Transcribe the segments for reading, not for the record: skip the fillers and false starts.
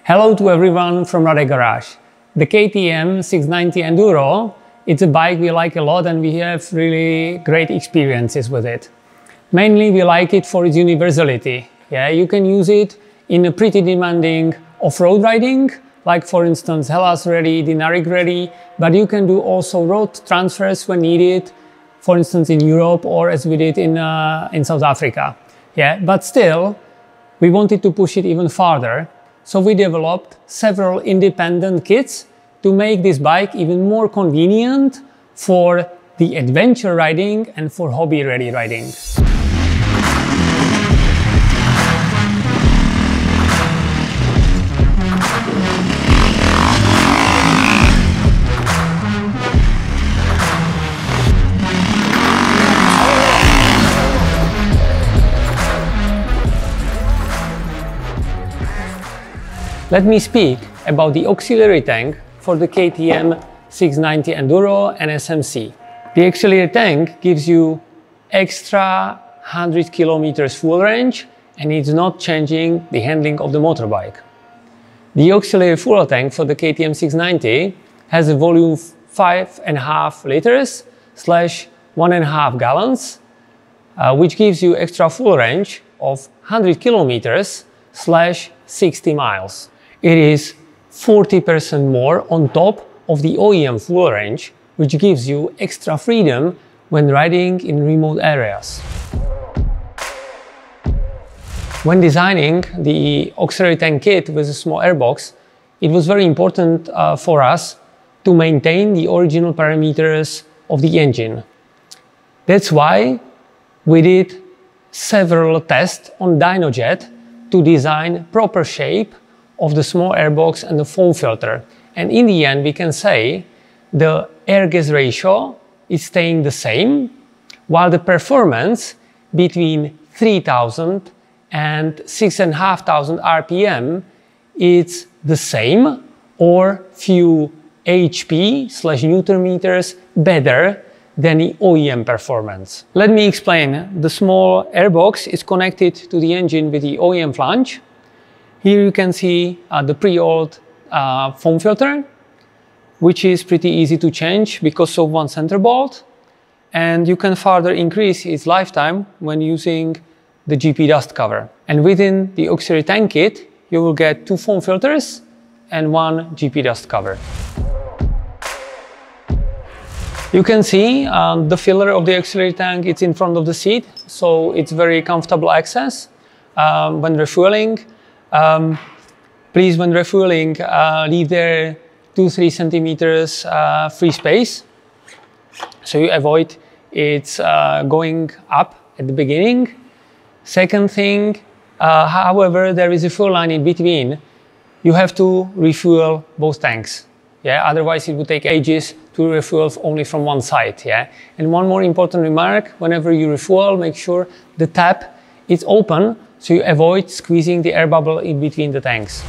Hello to everyone from RADE Garage. The KTM 690 Enduro, it's a bike we like a lot and we have really great experiences with it. Mainly we like it for its universality. Yeah, you can use it in a pretty demanding off-road riding, like for instance Hellas ready, Dinaric ready, but you can do also road transfers when needed, for instance in Europe or as we did in South Africa. Yeah, but still we wanted to push it even farther. So we developed several independent kits to make this bike even more convenient for the adventure riding and for hobby-ready riding. Let me speak about the auxiliary tank for the KTM 690 Enduro and SMC. The auxiliary tank gives you extra 100 kilometers fuel range and it's not changing the handling of the motorbike. The auxiliary fuel tank for the KTM 690 has a volume 5.5 liters / 1.5 gallons, which gives you extra fuel range of 100 kilometers / 60 miles. It is 40% more on top of the OEM fuel range, which gives you extra freedom when riding in remote areas. When designing the auxiliary tank kit with a small airbox, it was very important for us to maintain the original parameters of the engine. That's why we did several tests on DynoJet to design proper shape of the small airbox and the foam filter. And in the end we can say the air-gas ratio is staying the same, while the performance between 3000 and 6500 RPM is the same or few HP / Newton meters better than the OEM performance. Let me explain. The small airbox is connected to the engine with the OEM flange. Here you can see the pre-oiled foam filter, which is pretty easy to change because of one center bolt, and you can further increase its lifetime when using the GP dust cover. And within the auxiliary tank kit you will get 2 foam filters and 1 GP dust cover. You can see the filler of the auxiliary tank, it's in front of the seat, so it's very comfortable access when refueling. Please, when refueling, leave there 2-3 centimeters free space, so you avoid it going up at the beginning. Second thing, however, there is a fuel line in between. You have to refuel both tanks. Yeah, otherwise it would take ages to refuel only from one side. Yeah, and one more important remark: whenever you refuel, make sure the tap is open, so you avoid squeezing the air bubble in between the tanks.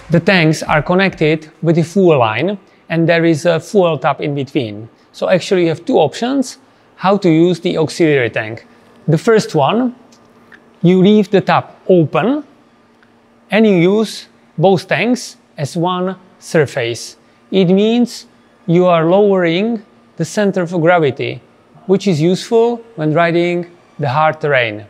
The tanks are connected with the fuel line and there is a fuel tap in between. So actually you have 2 options how to use the auxiliary tank. The first one, you leave the tap open and you use both tanks as one surface. It means you are lowering the center of gravity, which is useful when riding the hard terrain.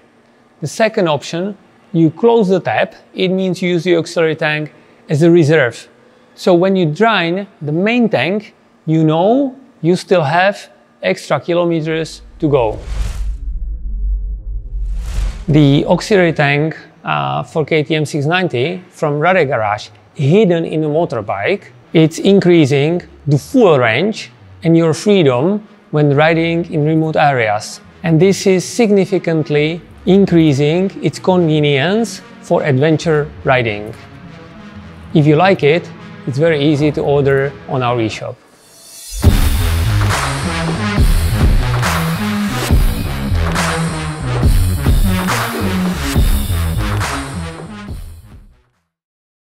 The second option, you close the tap. It means you use the auxiliary tank as a reserve. So when you drain the main tank, you know you still have extra kilometers to go. The auxiliary tank for KTM 690 from RADE Garage, hidden in a motorbike, it's increasing the fuel range and your freedom when riding in remote areas. And this is significantly increasing its convenience for adventure riding. If you like it, it's very easy to order on our eShop.